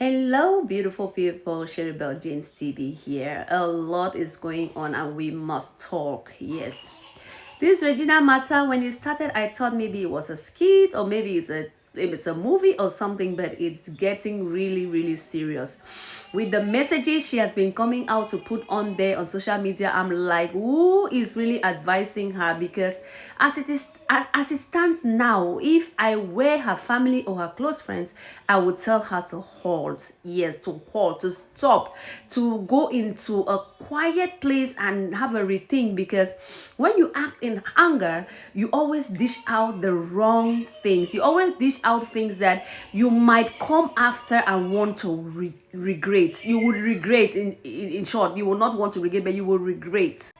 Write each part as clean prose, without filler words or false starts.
Hello, beautiful people. Sherry Bell James TV here. A lot is going on and we must talk. Yes. This Regina matter, when it started, I thought maybe it was a skit or maybe it's a movie or something, but it's getting really, really serious. With the messages she has been coming out to put on there on social media, I'm like, who is really advising her? Because as it stands now, if I were her family or her close friends, I would tell her to halt. Yes, to halt, to stop, to go into a quiet place and have a rethink. Because when you act in anger, you always dish out the wrong things. You always dish out things that you might come after and want to regret. You would regret. In short, you will not want to regret, but you will regret.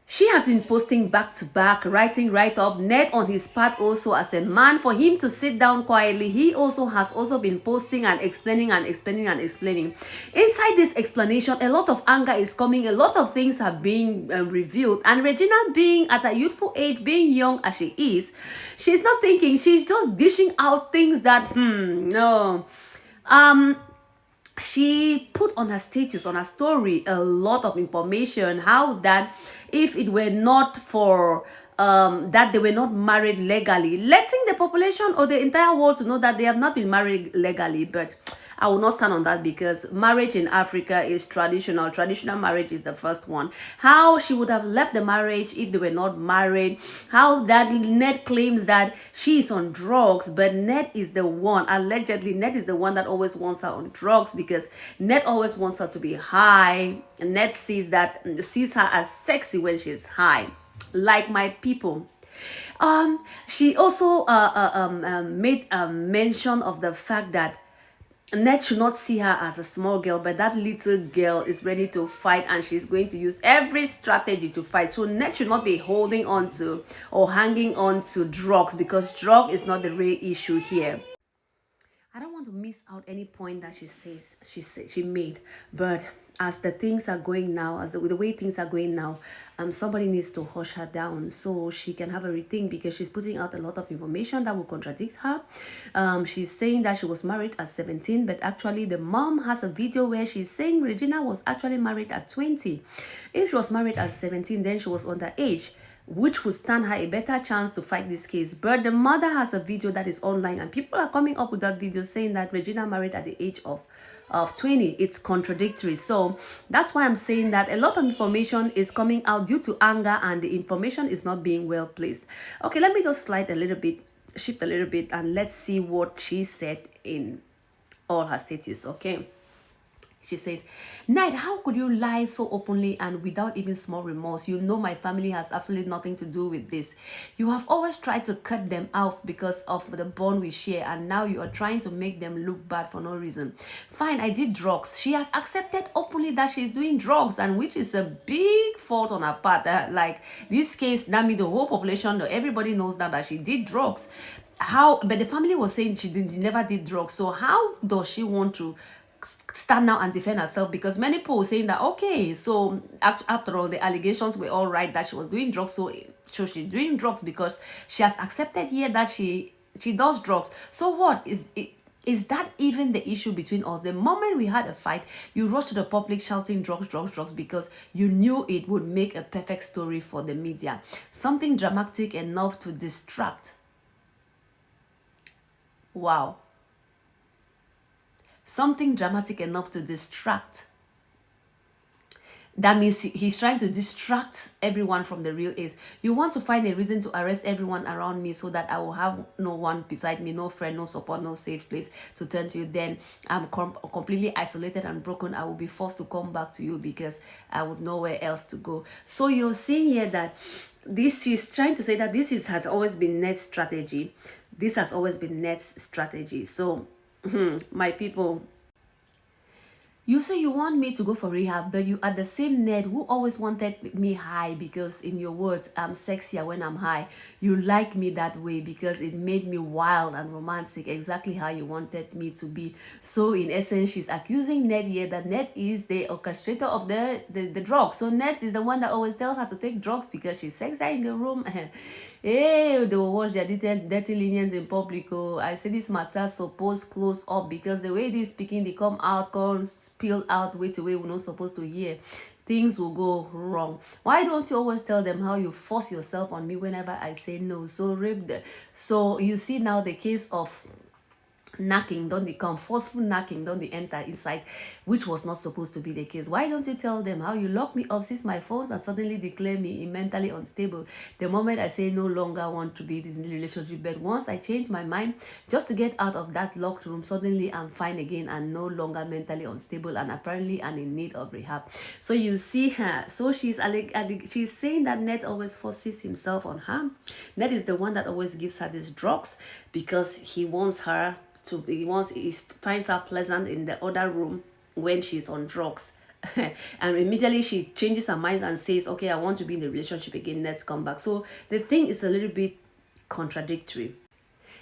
She has been posting back to back, writing right up. Ned on his part also, as a man, for him to sit down quietly, he also has been posting and explaining and explaining and explaining. Inside this explanation, a lot of anger is coming, a lot of things are being revealed. And Regina, being at a youthful age, being young as she is, she's not thinking, she's just dishing out things that, no. She put on her status, on her story, a lot of information, how that if it were not for that they were not married legally, letting the population or the entire world to know that they have not been married legally. But I will not stand on that, because marriage in Africa is traditional. Traditional marriage is the first one. How she would have left the marriage if they were not married. How that Ned claims that she is on drugs, but Ned is the one, allegedly, Ned is the one that always wants her on drugs, because Ned always wants her to be high. And Ned sees her as sexy when she's high. Like my people. She also made a mention of the fact that Ned should not see her as a small girl, but that little girl is ready to fight and she's going to use every strategy to fight. So Ned should not be holding on to or hanging on to drugs, because drug is not the real issue here. I don't want to miss out any point that she made, but as the things are going now, as the way things are going now, somebody needs to hush her down so she can have a rethink, because she's putting out a lot of information that will contradict her. She's saying that she was married at 17, but actually the mom has a video where she's saying Regina was actually married at 20. If she was married at 17, then she was underage, which would stand her a better chance to fight this case. But the mother has a video that is online, and people are coming up with that video saying that Regina married at the age of 20. It's contradictory. So that's why I'm saying that a lot of information is coming out due to anger, and the information is not being well placed. Okay, let me just shift a little bit, and let's see what she said in all her status. Okay. She says, Ned, how could you lie so openly and without even small remorse? You know my family has absolutely nothing to do with this. You have always tried to cut them out because of the bond we share, and now you are trying to make them look bad for no reason. Fine, I did drugs. She has accepted openly that she's doing drugs, and which is a big fault on her part. Like this case, that means the whole population, everybody knows now that she did drugs. But the family was saying she never did drugs. So how does she want to stand now and defend herself? Because many people were saying that, okay, so after all, the allegations were all right that she was doing drugs, so she's doing drugs because she has accepted here that she does drugs. So what is that even the issue between us? The moment we had a fight, you rushed to the public shouting drugs, drugs, drugs, because you knew it would make a perfect story for the media, something dramatic enough to distract. Wow. Something dramatic enough to distract. That means he's trying to distract everyone from the real is. You want to find a reason to arrest everyone around me so that I will have no one beside me, no friend, no support, no safe place to turn to you. Then I'm completely isolated and broken. I will be forced to come back to you because I would nowhere else to go. So you're seeing here that she's trying to say that has always been Ned's strategy. This has always been Ned's strategy. So my people, you say you want me to go for rehab, but you are the same Ned who always wanted me high, because in your words, I'm sexier when I'm high. You like me that way because it made me wild and romantic, exactly how you wanted me to be. So in essence, she's accusing Ned here that Ned is the orchestrator of the drugs. So Ned is the one that always tells her to take drugs because she's sexier in the room. Hey, they will watch their dirty lenience in public. Oh, I say this matter supposed close up because the way this speaking, they come out, come spill out, wait away, we're not supposed to hear. Things will go wrong. Why don't you always tell them how you force yourself on me whenever I say no? So you see now the case of knocking, don't they come forceful knocking, don't they enter inside, which was not supposed to be the case. Why don't you tell them how you lock me up, seize my phones, and suddenly declare me mentally unstable the moment I say no longer want to be in this relationship? But once I change my mind just to get out of that locked room, suddenly I'm fine again and no longer mentally unstable and apparently I'm in need of rehab. So you see her, so she's saying that Ned always forces himself on her. Ned is the one that always gives her these drugs because he wants her to be, once he finds her pleasant in the other room when she's on drugs. And immediately she changes her mind and says, okay, I want to be in the relationship again, let's come back. So the thing is a little bit contradictory.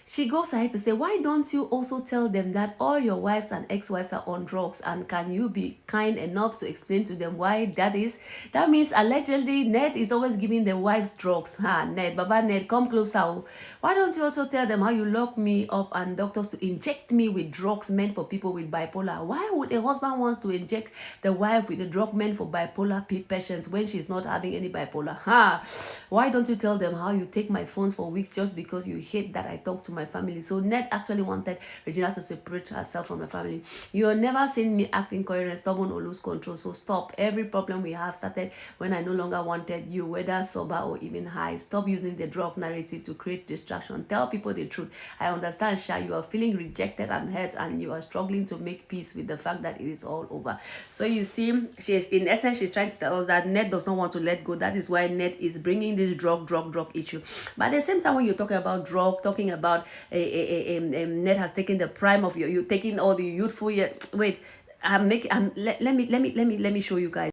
She goes ahead to say, why don't you also tell them that all your wives and ex-wives are on drugs, and can you be kind enough to explain to them why that is? That means allegedly Ned is always giving the wives drugs. Ned, Baba Ned, come closer. Why don't you also tell them how you lock me up and doctors to inject me with drugs meant for people with bipolar? Why would a husband want to inject the wife with a drug meant for bipolar patients when she's not having any bipolar? Why don't you tell them how you take my phones for weeks just because you hate that I talk to my family? So Ned actually wanted Regina to separate herself from the family. You have never seen me act incoherent, stubborn, or lose control. So stop. Every problem we have started when I no longer wanted you, whether sober or even high. Stop using the drug narrative to create distraction. Tell people the truth. I understand, Sha, you are feeling rejected and hurt, and you are struggling to make peace with the fact that it is all over. So you see, she's in essence, she's trying to tell us that Ned does not want to let go. That is why Ned is bringing this drug issue. But at the same time, when you're talking about drug, talking about Ned has taken the prime of you taking all the youthful yet. Wait, let me show you guys.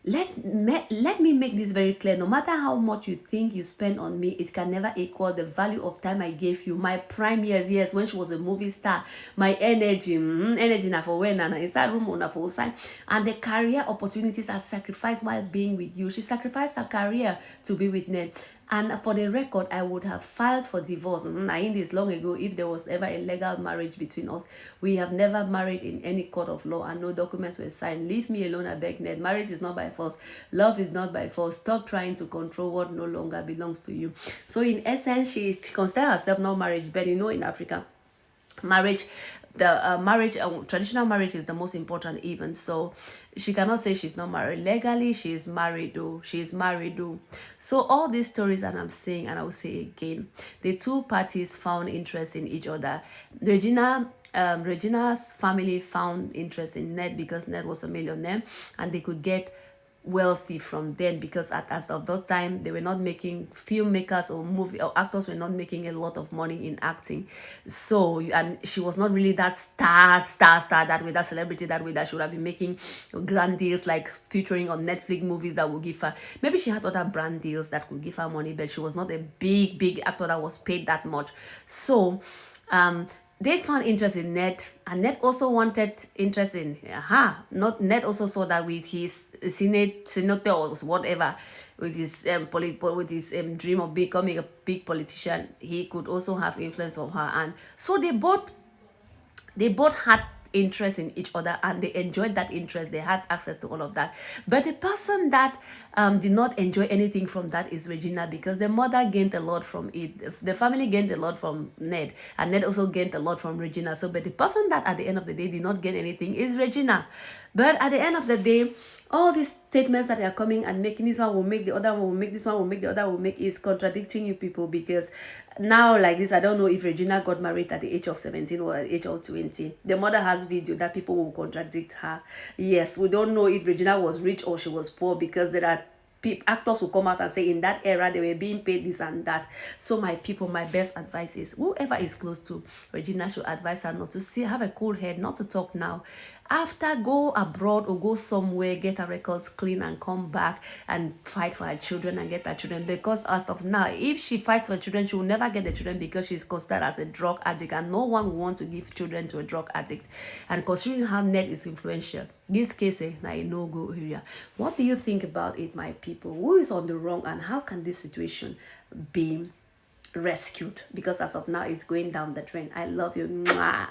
Let me make this very clear. No matter how much you think you spend on me, it can never equal the value of time I gave you. My prime years, yes, when she was a movie star. My energy, energy na for when and inside room na for outside. And the career opportunities are sacrificed while being with you. She sacrificed her career to be with Ned. And for the record, I would have filed for divorce. I in this long ago if there was ever a legal marriage between us. We have never married in any court of law and no documents were signed. Leave me alone, I beg, Ned. Marriage is not by force. Love is not by force. Stop trying to control what no longer belongs to you. So in essence, she considers herself not marriage, but you know, in Africa, marriage, the traditional marriage is the most important even. So she cannot say she's not married. Legally she is married though. She is married though. So all these stories that I'm saying, and I will say again, the two parties found interest in each other. Regina's family found interest in Ned because Ned was a millionaire and they could get wealthy from then, because as of those time they were not making, filmmakers or movie or actors were not making a lot of money in acting. So, and she was not really that star that way, that celebrity that way, that she would have been making grand deals like featuring on Netflix movies that would give her, maybe she had other brand deals that could give her money, but she was not a big actor that was paid that much. So they found interest in Ned, and Ned also wanted interest in not Ned also saw that with his senator or whatever, with his dream of becoming a big politician, he could also have influence on her, and so they both had interest in each other and they enjoyed that interest. They had access to all of that. But the person that did not enjoy anything from that is Regina, because the mother gained a lot from it. The family gained a lot from Ned, and Ned also gained a lot from Regina. So, but the person that at the end of the day did not gain anything is Regina. But at the end of the day, all these statements that are coming and making, this one will make, the other one will make, this one will make, the other will make, is contradicting you people. Because now, like this, I don't know if Regina got married at the age of 17 or at the age of 20. The mother has video that people will contradict her. Yes, we don't know if Regina was rich or she was poor, because there are actors will come out and say in that era they were being paid this and that. So my people, my best advice is whoever is close to Regina should advise her not to have a cool head, not to talk now. after go abroad or go somewhere, get her records clean and come back and fight for her children and get her children. Because as of now, if she fights for children, she will never get the children because she's considered as a drug addict, and no one will want to give children to a drug addict. And considering how Ned is influential, this case na a no-go area. What do you think about it, my people? Who is on the wrong, and how can this situation be rescued? Because as of now, it's going down the drain. I love you. Mwah.